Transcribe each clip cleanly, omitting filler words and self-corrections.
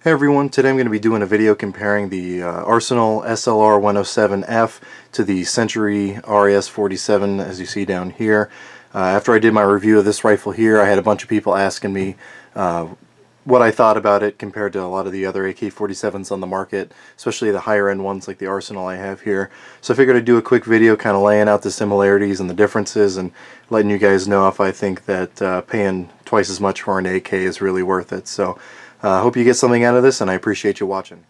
Hey everyone, today I'm going to be doing a video comparing the Arsenal SLR 107F to the Century RAS 47 as you see down here. After I did my review of this rifle here, I had a bunch of people asking me what I thought about it compared to a lot of the other AK-47s on the market, especially the higher end ones like the Arsenal I have here. So I figured I'd do a quick video kind of laying out the similarities and the differences and letting you guys know if I think that paying twice as much for an AK is really worth it. So I hope you get something out of this, and I appreciate you watching.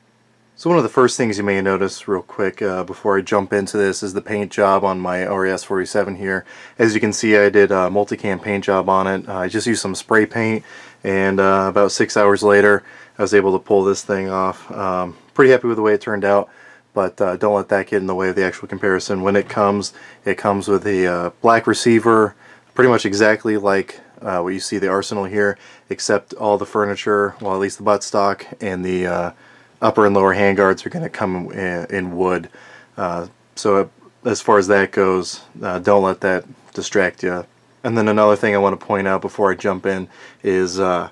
So one of the first things you may notice real quick before I jump into this is the paint job on my RAS 47 here. As you can see, I did a multicam paint job on it. I just used some spray paint, and about 6 hours later I was able to pull this thing off. Pretty happy with the way it turned out, but don't let that get in the way of the actual comparison. When it comes with a black receiver, pretty much exactly like what you see the Arsenal here, except all the furniture, well at least the buttstock and the upper and lower handguards are going to come in wood. So as far as that goes, don't let that distract you. And then another thing I want to point out before I jump in is the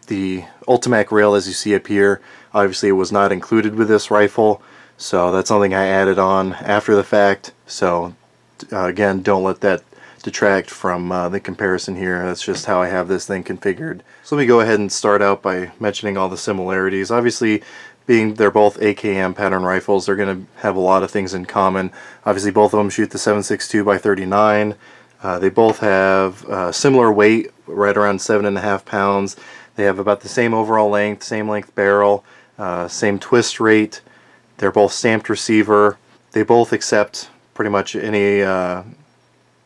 Ultimac rail as you see up here. Obviously it was not included with this rifle, so that's something I added on after the fact. So again, don't let that detract from the comparison here. That's just how I have this thing configured. So let me go ahead and start out by mentioning all the similarities. Obviously, being they're both AKM pattern rifles, they're going to have a lot of things in common. Obviously, both of them shoot the 7.62 x 39. They both have similar weight, right around 7.5 pounds. They have about the same overall length, same length barrel, same twist rate. They're both stamped receiver. They both accept pretty much any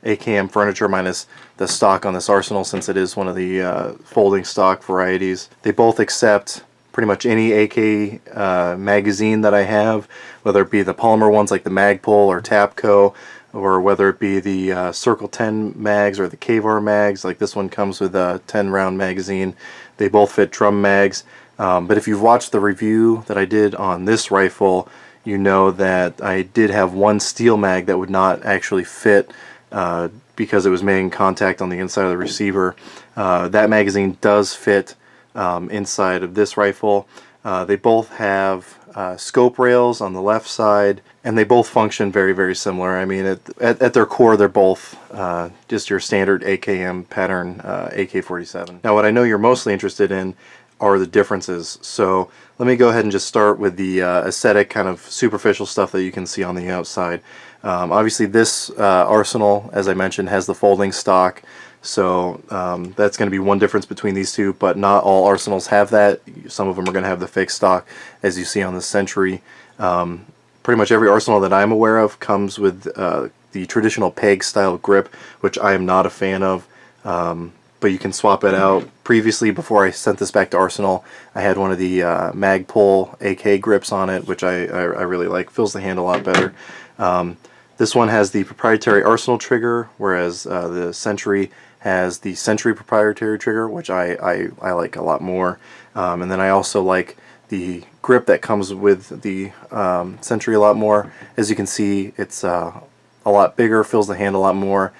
AKM furniture minus the stock on this Arsenal, since it is one of the folding stock varieties. They both accept pretty much any AK magazine that I have, whether it be the polymer ones like the Magpul or Tapco, or whether it be the Circle 10 mags or the KVAR mags. Like this one comes with a 10 round magazine. They both fit drum mags. But if you've watched the review that I did on this rifle, you know that I did have one steel mag that would not actually fit because it was made in contact on the inside of the receiver. That magazine does fit inside of this rifle. They both have scope rails on the left side, and they both function very, very similar. I mean, at their core, they're both just your standard AKM pattern AK-47. Now, what I know you're mostly interested in are the differences. So let me go ahead and just start with the aesthetic, kind of superficial stuff that you can see on the outside. Obviously this Arsenal, as I mentioned, has the folding stock, so that's going to be one difference between these two, but not all Arsenals have that. Some of them are going to have the fixed stock, as you see on the Century. Pretty much every Arsenal that I'm aware of comes with the traditional peg style grip, which I am not a fan of. But you can swap it out. Previously, before I sent this back to Arsenal, I had one of the Magpul AK grips on it, which I really like. Feels the hand a lot better. This one has the proprietary Arsenal trigger, whereas the Century has the Century proprietary trigger, which I like a lot more. And then I also like the grip that comes with the Century a lot more. As you can see, it's a lot bigger, feels the hand a lot more.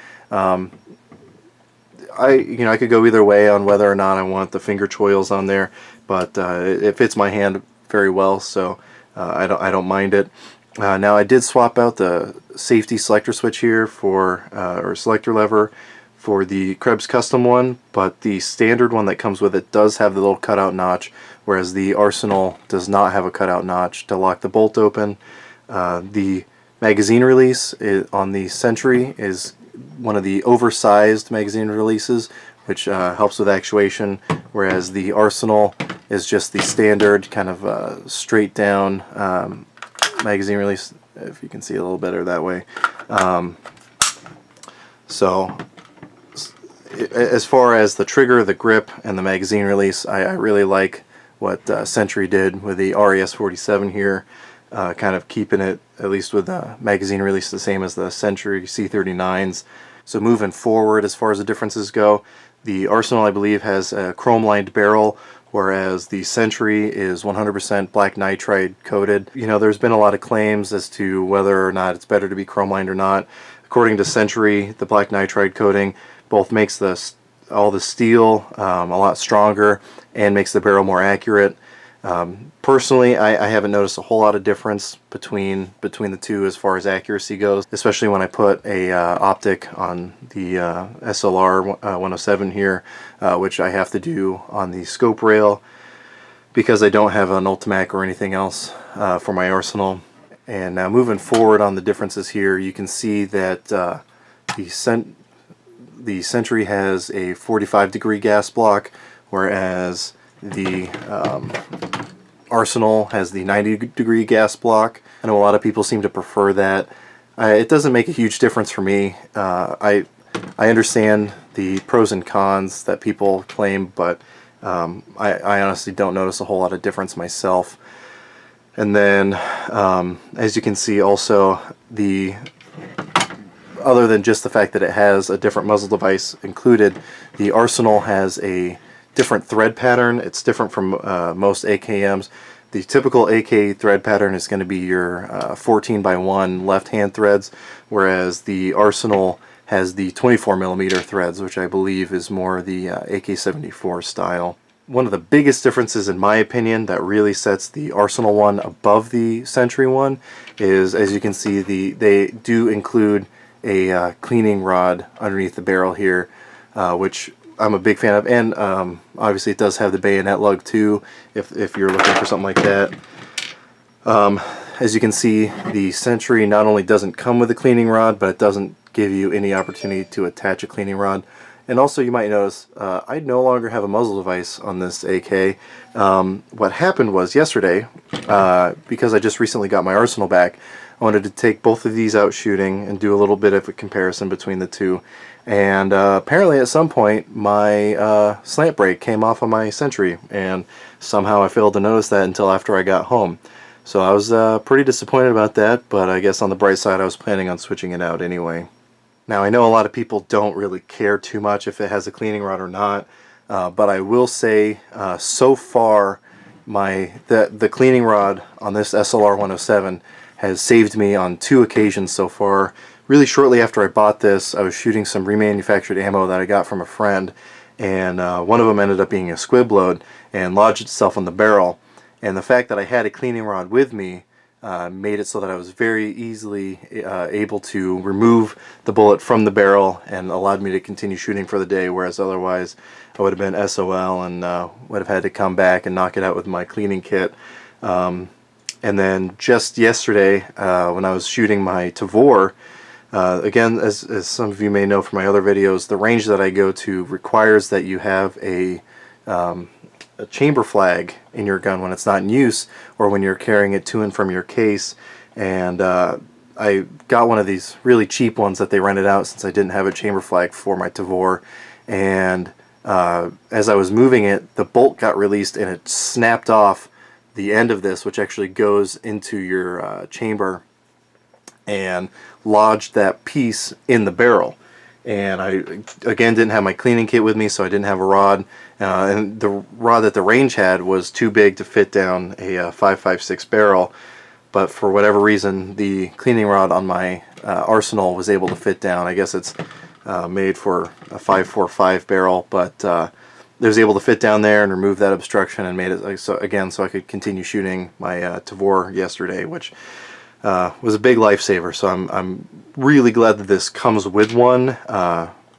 I could go either way on whether or not I want the finger choils on there, but it fits my hand very well, so I don't mind it. Now I did swap out the safety selector switch here for or selector lever for the Krebs custom one, but the standard one that comes with it does have the little cutout notch, whereas the Arsenal does not have a cutout notch to lock the bolt open. The magazine release on the Century is one of the oversized magazine releases, which helps with actuation, whereas the Arsenal is just the standard kind of straight down magazine release, if you can see a little better that way. So as far as the trigger, the grip, and the magazine release, I really like what Century did with the RAS 47 here, kind of keeping it, at least with the magazine release, the same as the Century C39s. So moving forward, as far as the differences go, the Arsenal, I believe, has a chrome-lined barrel, whereas the Century is 100% black nitride coated. You know, there's been a lot of claims as to whether or not it's better to be chrome-lined or not. According to Century, the black nitride coating both makes all the steel a lot stronger and makes the barrel more accurate. Personally, I haven't noticed a whole lot of difference between the two as far as accuracy goes, especially when I put a optic on the SLR 107 here, which I have to do on the scope rail because I don't have an Ultimac or anything else for my arsenal. And now moving forward on the differences here, you can see that the Century has a 45-degree gas block, whereas the Arsenal has the 90-degree gas block. I know a lot of people seem to prefer that. It doesn't make a huge difference for me. I understand the pros and cons that people claim, but I honestly don't notice a whole lot of difference myself. And then, as you can see also, other than just the fact that it has a different muzzle device included, the Arsenal has a different thread pattern. It's different from most AKMs. The typical AK thread pattern is going to be your 14x1 left-hand threads, whereas the Arsenal has the 24mm threads, which I believe is more the AK-74 style. One of the biggest differences, in my opinion, that really sets the Arsenal one above the Century one is, as you can see, they do include a cleaning rod underneath the barrel here, which I'm a big fan of, and obviously it does have the bayonet lug too, if you're looking for something like that. As you can see, the Century not only doesn't come with a cleaning rod, but it doesn't give you any opportunity to attach a cleaning rod. And also, you might notice I no longer have a muzzle device on this AK. What happened was yesterday, because I just recently got my Arsenal back, I wanted to take both of these out shooting and do a little bit of a comparison between the two. And apparently at some point my slant brake came off on my Century, and somehow I failed to notice that until after I got home. So I was pretty disappointed about that, but I guess on the bright side I was planning on switching it out anyway. Now, I know a lot of people don't really care too much if it has a cleaning rod or not, but I will say so far the cleaning rod on this SLR 107 has saved me on 2 occasions so far. Really shortly after I bought this, I was shooting some remanufactured ammo that I got from a friend, and one of them ended up being a squib load and lodged itself on the barrel. And the fact that I had a cleaning rod with me made it so that I was very easily able to remove the bullet from the barrel and allowed me to continue shooting for the day, whereas otherwise I would have been SOL and would have had to come back and knock it out with my cleaning kit. And then just yesterday, when I was shooting my Tavor, again, as some of you may know from my other videos, the range that I go to requires that you have a chamber flag in your gun when it's not in use, or when you're carrying it to and from your case. And I got one of these really cheap ones that they rented out since I didn't have a chamber flag for my Tavor, and as I was moving it, the bolt got released and it snapped off the end of this, which actually goes into your chamber, and lodged that piece in the barrel. And I, again, didn't have my cleaning kit with me, so I didn't have a rod. And the rod that the range had was too big to fit down a 5.56 barrel. But for whatever reason, the cleaning rod on my Arsenal was able to fit down. I guess it's made for a 5.45 barrel, but it was able to fit down there and remove that obstruction, and made it so I could continue shooting my Tavor yesterday, which was a big lifesaver. So I'm really glad that this comes with one,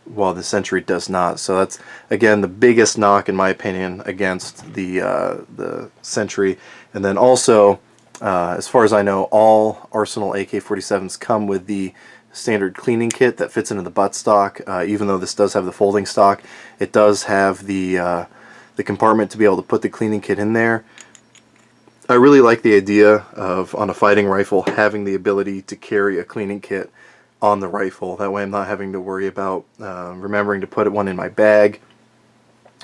while the Century does not. So that's, again, the biggest knock, in my opinion, against the Century. And then also, as far as I know, all Arsenal AK-47s come with the standard cleaning kit that fits into the buttstock. Even though this does have the folding stock, it does have the compartment to be able to put the cleaning kit in there. I really like the idea of, on a fighting rifle, having the ability to carry a cleaning kit on the rifle. That way I'm not having to worry about remembering to put one in my bag,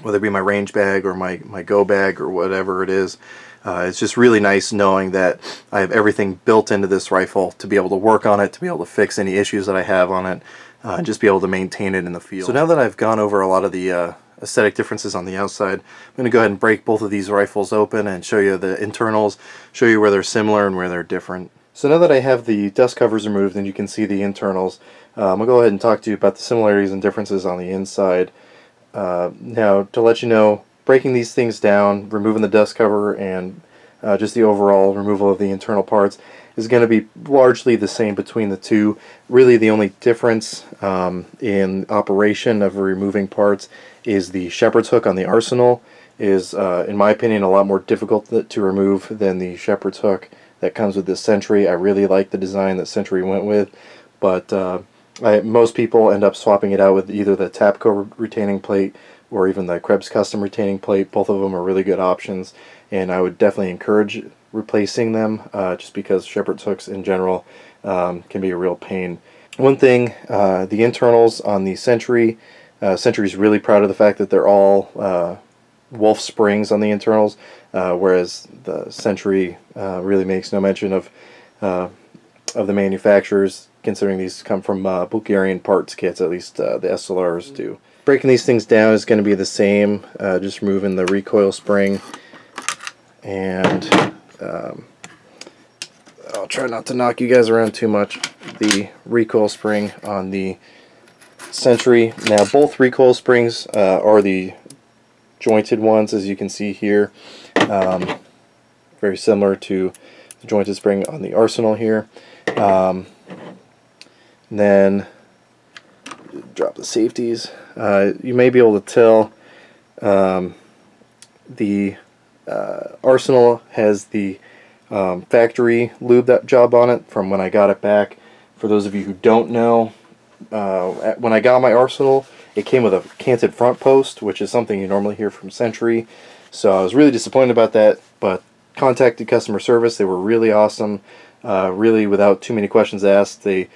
whether it be my range bag or my go bag or whatever it is. It's just really nice knowing that I have everything built into this rifle to be able to work on it, to be able to fix any issues that I have on it, and just be able to maintain it in the field. So now that I've gone over a lot of the aesthetic differences on the outside, I'm going to go ahead and break both of these rifles open and show you the internals, show you where they're similar and where they're different. So now that I have the dust covers removed and you can see the internals, I'm going to go ahead and talk to you about the similarities and differences on the inside. Now, to let you know, breaking these things down, removing the dust cover, and just the overall removal of the internal parts is going to be largely the same between the two. Really the only difference in operation of removing parts is the shepherd's hook on the Arsenal is, in my opinion, a lot more difficult to remove than the shepherd's hook that comes with this Century. I really like the design that Century went with, but most people end up swapping it out with either the Tapco retaining plate or even the Krebs custom retaining plate. Both of them are really good options, and I would definitely encourage replacing them just because shepherd's hooks in general can be a real pain. One thing, the internals on the Century, Century's really proud of the fact that they're all Wolf springs on the internals, whereas the Century really makes no mention of the manufacturers, considering these come from Bulgarian parts kits, at least the SLRs do. Breaking these things down is going to be the same, just removing the recoil spring, and I'll try not to knock you guys around too much. The recoil spring on the Century. Now both recoil springs are the jointed ones, as you can see here, very similar to the jointed spring on the Arsenal here. Then drop the safeties. You may be able to tell the Arsenal has the factory lube job on it from when I got it back. For those of you who don't know, when I got my Arsenal, it came with a canted front post, which is something you normally hear from Century. So I was really disappointed about that, but contacted customer service. They were really awesome, really without too many questions asked. They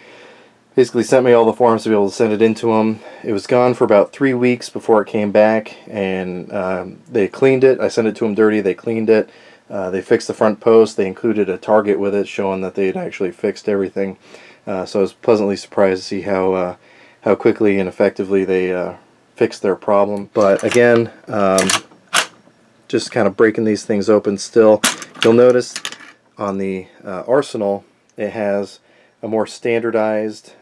basically sent me all the forms to be able to send it into them. It was gone for about 3 weeks before it came back, and they cleaned it. I sent it to them dirty. They cleaned it. They fixed the front post. They included a target with it showing that they'd actually fixed everything. So I was pleasantly surprised to see how quickly and effectively they fixed their problem. But again, just kind of breaking these things open still. You'll notice on the Arsenal it has a more standardized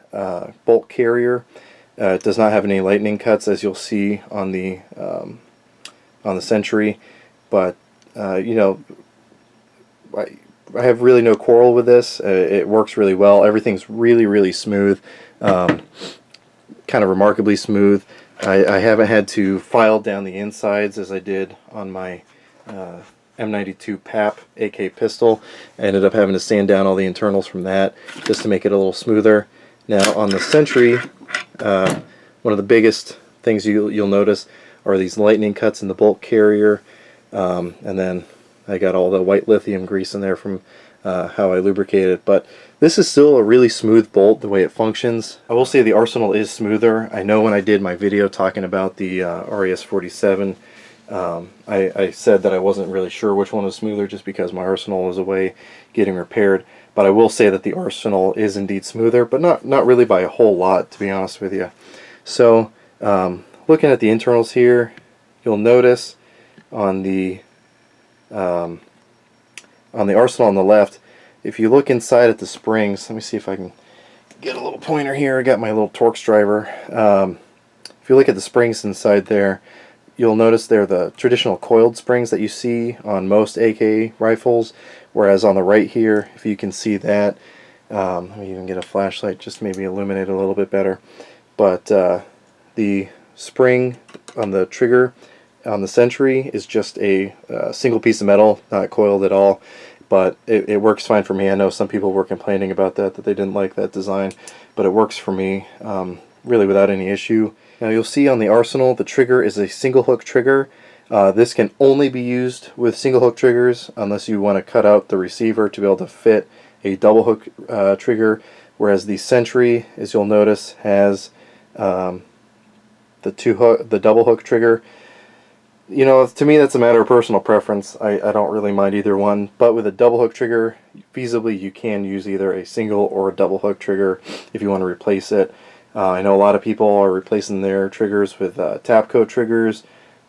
bolt carrier. It does not have any lightning cuts, as you'll see on the Century, but you know, I have really no quarrel with this. It works really well. Everything's really smooth, kind of remarkably smooth. I haven't had to file down the insides as I did on my M92 PAP AK pistol. I ended up having to sand down all the internals from that just to make it a little smoother. Now on the Century, one of the biggest things you'll notice are these lightning cuts in the bolt carrier, and then I got all the white lithium grease in there from how I lubricated it. But this is still a really smooth bolt the way it functions. I will say the Arsenal is smoother. I know when I did my video talking about the RAS 47, I said that I wasn't really sure which one was smoother just because my Arsenal was away getting repaired. But I will say that the Arsenal is indeed smoother, but not really by a whole lot, to be honest with you. So looking at the internals here, you'll notice on the Arsenal on the left, if you look inside at the springs, let me see if I can get a little pointer here. I got my little Torx driver. If you look at the springs inside there, you'll notice they're the traditional coiled springs that you see on most AK rifles, whereas on the right here, if you can see that, let me even get a flashlight just to maybe illuminate it a little bit better. But the spring on the trigger on the Century is just a single piece of metal, not coiled at all, but it works fine for me. I know some people were complaining about that they didn't like that design, but it works for me really without any issue. Now you'll see on the Arsenal the trigger is a single hook trigger. This can only be used with single hook triggers unless you want to cut out the receiver to be able to fit a double hook trigger, whereas the Century, as you'll notice, has the double hook trigger. You know, to me that's a matter of personal preference. I don't really mind either one, but with a double hook trigger, feasibly you can use either a single or a double hook trigger if you want to replace it. I know a lot of people are replacing their triggers with Tapco triggers.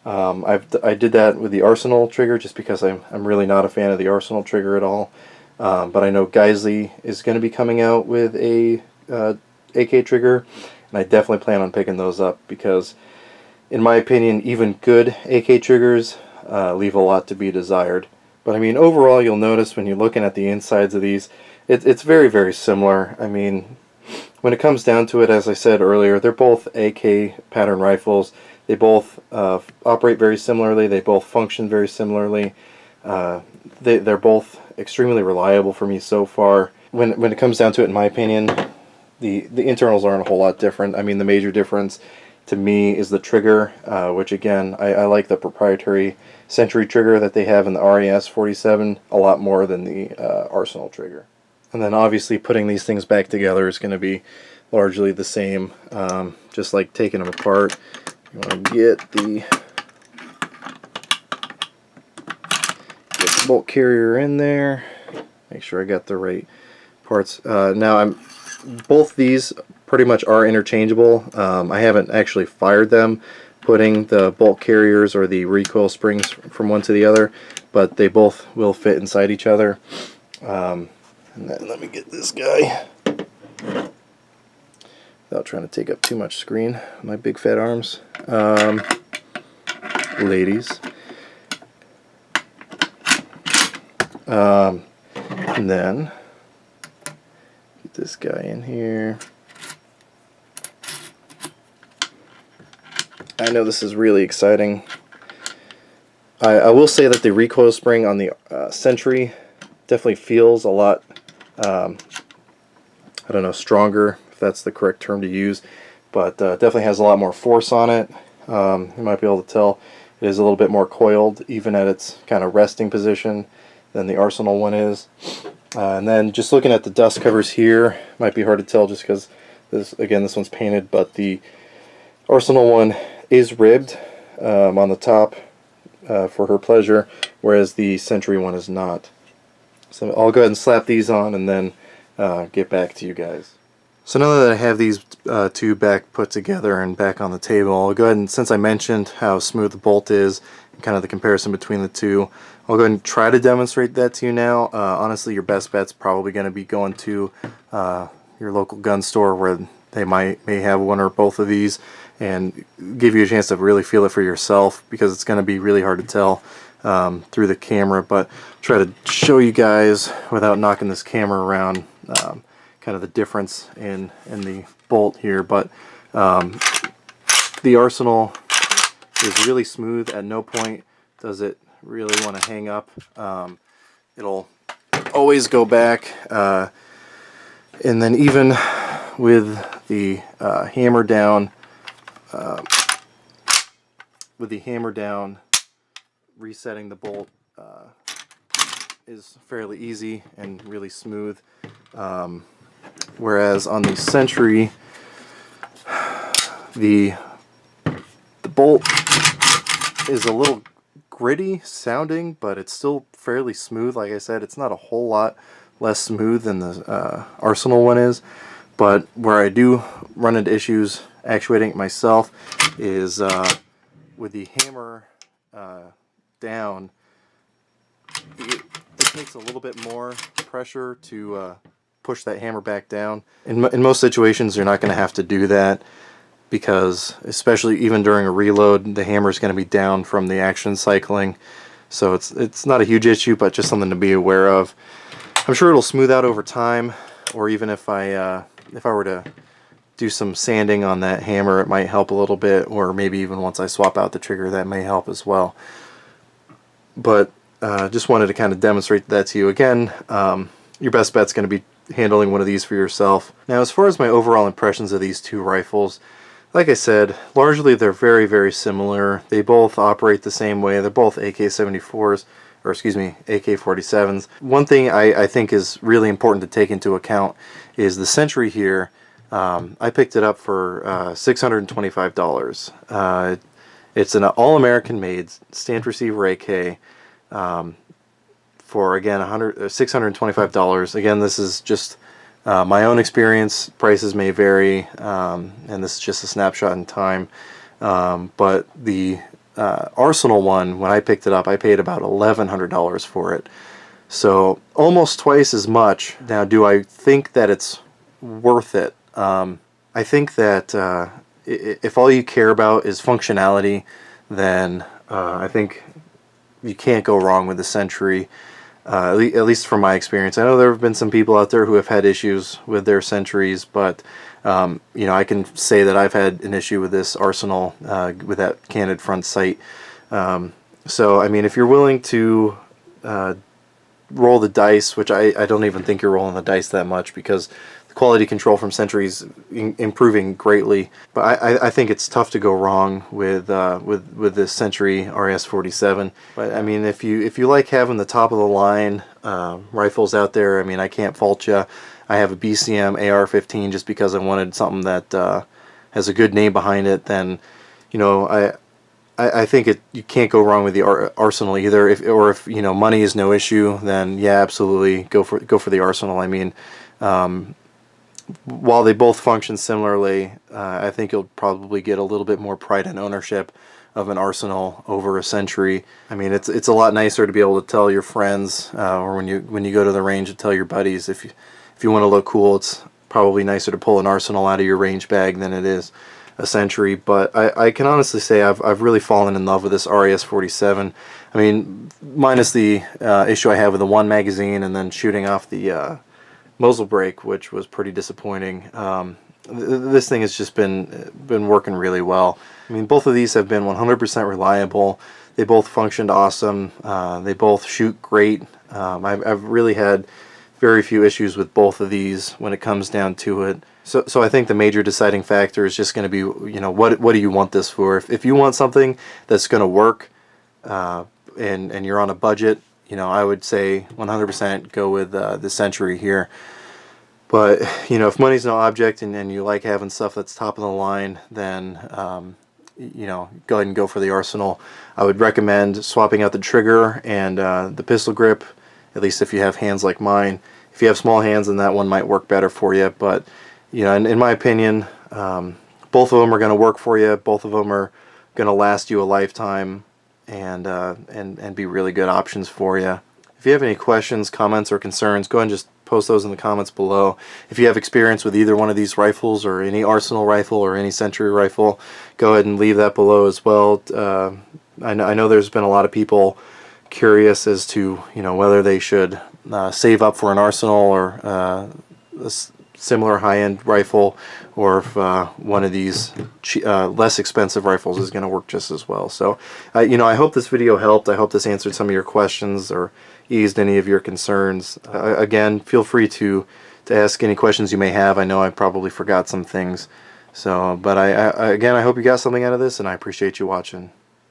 I did that with the Arsenal trigger just because I'm really not a fan of the Arsenal trigger at all. But I know Geisley is going to be coming out with a AK trigger, and I definitely plan on picking those up because in my opinion, even good AK triggers leave a lot to be desired. But I mean, overall, you'll notice when you're looking at the insides of these, it's very, very similar. I mean, when it comes down to it, as I said earlier, they're both AK pattern rifles. They both operate very similarly. They both function very similarly. They're both extremely reliable for me so far. When it comes down to it, in my opinion, the internals aren't a whole lot different. I mean, the major difference to me is the trigger, which again, I like the proprietary Century trigger that they have in the RAS 47 a lot more than the Arsenal trigger. And then obviously putting these things back together is going to be largely the same, just like taking them apart. You want to get the bolt carrier in there, make sure I got the right parts. Now both these pretty much are interchangeable. I haven't actually fired them, putting the bolt carriers or the recoil springs from one to the other, but they both will fit inside each other. And then let me get this guy without trying to take up too much screen, my big fat arms. Ladies. And then get this guy in here. I know this is really exciting. I will say that the recoil spring on the Century definitely feels a lot, I don't know, stronger, if that's the correct term to use, but definitely has a lot more force on it. You might be able to tell it is a little bit more coiled, even at its kind of resting position, than the Arsenal one is. And then just looking at the dust covers here, might be hard to tell just because this one's painted, but the Arsenal one is ribbed on the top for her pleasure, whereas the Century one is not. So I'll go ahead and slap these on and then get back to you guys. So now that I have these two back put together and back on the table, I'll go ahead and, since I mentioned how smooth the bolt is, and kind of the comparison between the two, I'll go ahead and try to demonstrate that to you now. Honestly, your best bet's probably going to be going to your local gun store where they may have one or both of these and give you a chance to really feel it for yourself, because it's going to be really hard to tell through the camera. But I'll try to show you guys without knocking this camera around kind of the difference in the bolt here. But the Arsenal is really smooth. At no point does it really want to hang up. It'll always go back, and then even with the hammer down, resetting the bolt is fairly easy and really smooth. Whereas on the Century, the bolt is a little gritty sounding, but it's still fairly smooth. Like I said, it's not a whole lot less smooth than the Arsenal one is. But where I do run into issues actuating it myself is with the hammer down. It takes a little bit more pressure to push that hammer back down. In most situations, you're not going to have to do that, because especially even during a reload, the hammer is going to be down from the action cycling. So it's not a huge issue, but just something to be aware of. I'm sure it'll smooth out over time, or even if I were to do some sanding on that hammer, it might help a little bit, or maybe even once I swap out the trigger, that may help as well. But just wanted to kind of demonstrate that to you. Again, your best bet's going to be handling one of these for yourself. Now, as far as my overall impressions of these two rifles, like I said, largely they're very, very similar. They both operate the same way. They're both AK-74s, or excuse me, AK-47s. One thing I think is really important to take into account is the Century here. I picked it up for $625. It's an all-American made stand receiver AK for, again, $625. Again, this is just my own experience. Prices may vary, and this is just a snapshot in time. But the Arsenal one, when I picked it up, I paid about $1,100 for it. So almost twice as much. Now, do I think that it's worth it? I think that if all you care about is functionality, then I think you can't go wrong with the Century. At least from my experience. I know there have been some people out there who have had issues with their Centuries, but you know, I can say that I've had an issue with this Arsenal with that candid front sight. So I mean, if you're willing to roll the dice, which I don't even think you're rolling the dice that much, because the quality control from Century's improving greatly. But I think it's tough to go wrong with this Century RAS 47. But I mean, if you like having the top of the line rifles out there, I mean, I can't fault you. I have a BCM AR-15 just because I wanted something that has a good name behind it. Then, you know, I think you can't go wrong with the Arsenal either. If you know, money is no issue, then yeah, absolutely go for the Arsenal. I mean, while they both function similarly, I think you'll probably get a little bit more pride and ownership of an Arsenal over a Century. I mean, it's a lot nicer to be able to tell your friends, or when you go to the range, to tell your buddies if you want to look cool. It's probably nicer to pull an Arsenal out of your range bag than it is a Century. But I can honestly say I've really fallen in love with this RAS 47. I mean, minus the issue I have with the one magazine and then shooting off the muzzle brake, which was pretty disappointing. This thing has just been working really well. I mean, both of these have been 100% reliable. They both functioned awesome. They both shoot great. I've really had very few issues with both of these when it comes down to it. So I think the major deciding factor is just going to be, you know, what do you want this for? If you want something that's going to work, and you're on a budget, you know, I would say 100% go with the Century here. But, you know, if money's no object and you like having stuff that's top of the line, then, you know, go ahead and go for the Arsenal. I would recommend swapping out the trigger and the pistol grip, at least if you have hands like mine. If you have small hands, then that one might work better for you. But, you know, in my opinion, both of them are going to work for you. Both of them are going to last you a lifetime and be really good options for you. If you have any questions, comments, or concerns, go ahead and just post those in the comments below. If you have experience with either one of these rifles or any Arsenal rifle or any Century rifle, go ahead and leave that below as well. I know there's been a lot of people curious as to, you know, whether they should save up for an Arsenal or a similar high-end rifle, or if one of these less expensive rifles is going to work just as well. So, you know, I hope this video helped. I hope this answered some of your questions or eased any of your concerns. Again, feel free to ask any questions you may have. I know I probably forgot some things. So, but again, I hope you got something out of this, and I appreciate you watching.